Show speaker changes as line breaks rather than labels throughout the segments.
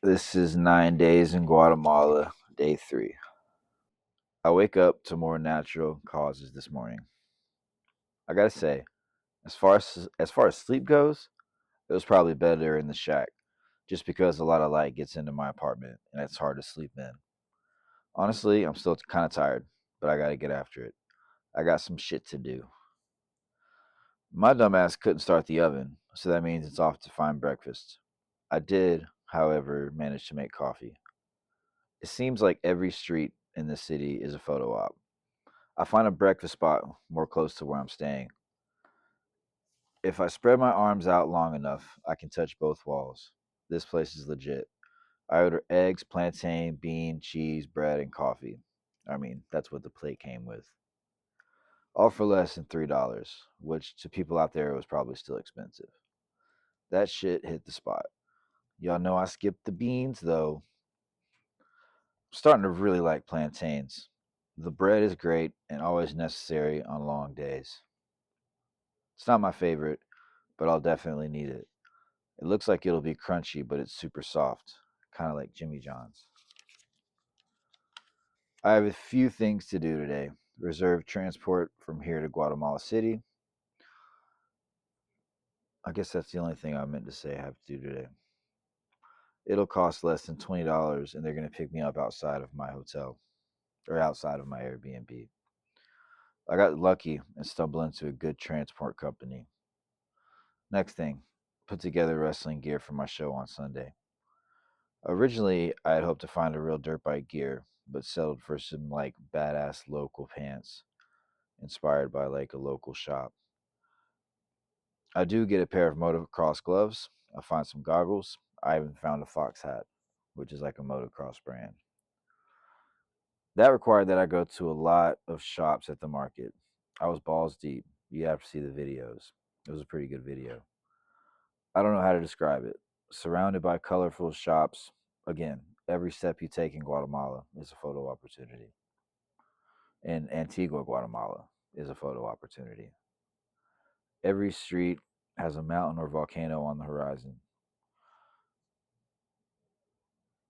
This is 9 days in Guatemala, day 3. I wake up to more natural causes this morning. I gotta say, as far as sleep goes, it was probably better in the shack, just because a lot of light gets into my apartment and it's hard to sleep in. Honestly, I'm still kind of tired, but I gotta get after it. I got some shit to do. My dumbass couldn't start the oven, so that means it's off to find breakfast. I did, however, manage to make coffee. It seems like every street in this city is a photo op. I find a breakfast spot more close to where I'm staying. If I spread my arms out long enough, I can touch both walls. This place is legit. I order eggs, plantain, bean, cheese, bread, and coffee. I mean, that's what the plate came with. All for less than $3, which to people out there was probably still expensive. That shit hit the spot. Y'all know I skipped the beans though. I'm starting to really like plantains. The bread is great and always necessary on long days. It's not my favorite, but I'll definitely need it. It looks like it'll be crunchy, but it's super soft, kind of like Jimmy John's. I have a few things to do today. Reserve transport from here to Guatemala City. I guess that's the only thing I meant to say I have to do today. It'll cost less than $20, and they're going to pick me up outside of my hotel or outside of my Airbnb. I got lucky and stumbled into a good transport company. Next thing, put together wrestling gear for my show on Sunday. Originally, I had hoped to find a real dirt bike gear, but settled for some like badass local pants inspired by like a local shop. I do get a pair of motocross gloves. I find some goggles. I even found a Fox hat, which is like a motocross brand. That required that I go to a lot of shops at the market. I was balls deep. You have to see the videos. It was a pretty good video. I don't know how to describe it. Surrounded by colorful shops. Again, every step you take in Guatemala is a photo opportunity. In Antigua, Guatemala, is a photo opportunity. Every street has a mountain or volcano on the horizon.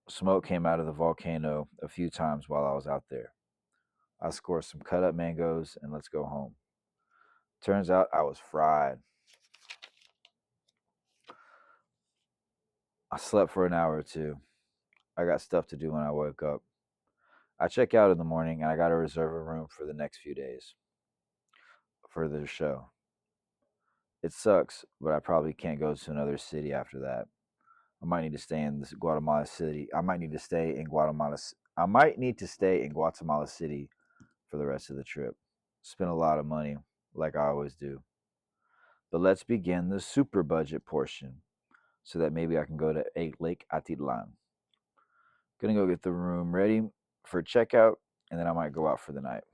Smoke came out of the volcano a few times while I was out there. I scored some cut up mangoes and let's go home. Turns out I was fried. I slept for an hour or two. I got stuff to do when I woke up. I check out in the morning and I got to reserve a room for the next few days for the show. It sucks, but I probably can't go to another city after that. I might need to stay in this Guatemala City. I might need to stay in Guatemala. I might need to stay in Guatemala City for the rest of the trip. Spend a lot of money, like I always do. But let's begin the super budget portion, so that maybe I can go to Lake Atitlan. Gonna go get the room ready for checkout, and then I might go out for the night.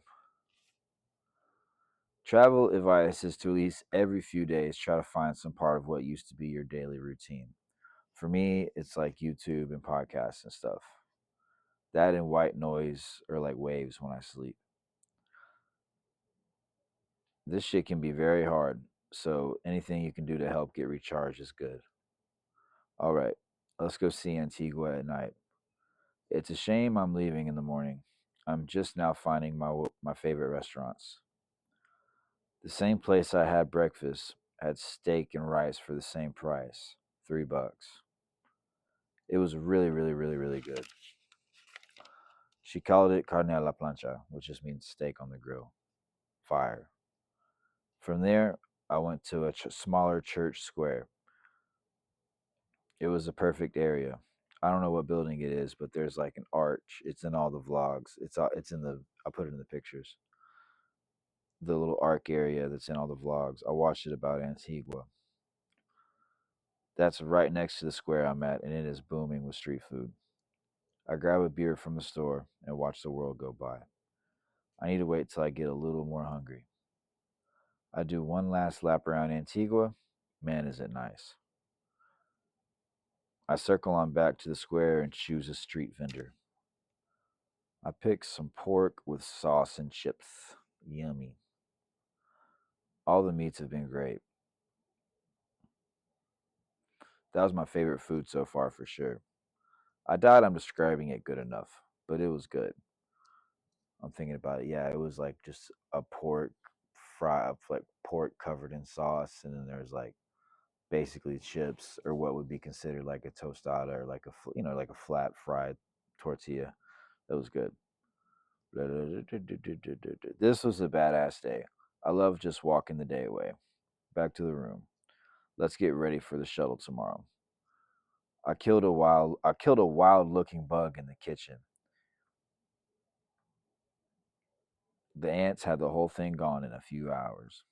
Travel advice is to at least every few days try to find some part of what used to be your daily routine. For me, it's like YouTube and podcasts and stuff. That and white noise or like waves when I sleep. This shit can be very hard, so anything you can do to help get recharged is good. All right, let's go see Antigua at night. It's a shame I'm leaving in the morning. I'm just now finding my favorite restaurants. The same place I had breakfast had steak and rice for the same price, $3. It was really, really, really, really good. She called it carne a la plancha, which just means steak on the grill. Fire. From there, I went to a smaller church square. It was a perfect area. I don't know what building it is, but there's like an arch. It's in all the vlogs. It's in the I put it in the pictures. The little arc area that's in all the vlogs. I watched it about Antigua. That's right next to the square I'm at, and it is booming with street food. I grab a beer from the store and watch the world go by. I need to wait till I get a little more hungry. I do one last lap around Antigua. Man, is it nice. I circle on back to the square and choose a street vendor. I pick some pork with sauce and chips. Yummy. All the meats have been great. That was my favorite food so far for sure. I doubt I'm describing it good enough, but it was good. I'm thinking about it. Yeah, it was like just a pork fry, like pork covered in sauce, and then there's like basically chips or what would be considered like a tostada or like like a flat fried tortilla. That was good. This was a badass day. I love just walking the day away. Back to the room. Let's get ready for the shuttle tomorrow. I killed a wild looking bug in the kitchen. The ants had the whole thing gone in a few hours.